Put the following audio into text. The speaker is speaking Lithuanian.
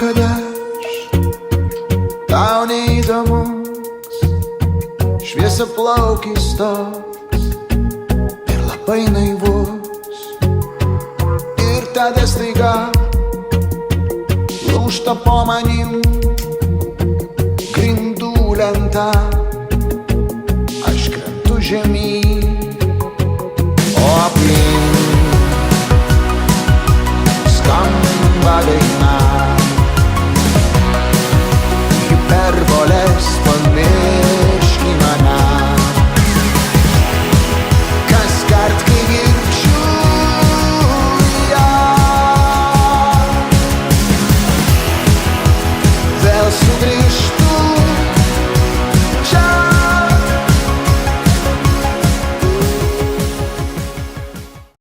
kad aš tau neįdomus, šviesiaplaukis toks ir labai naivus. Ir tada staiga lūžta po manim grindų lenta, aš krentu žemyn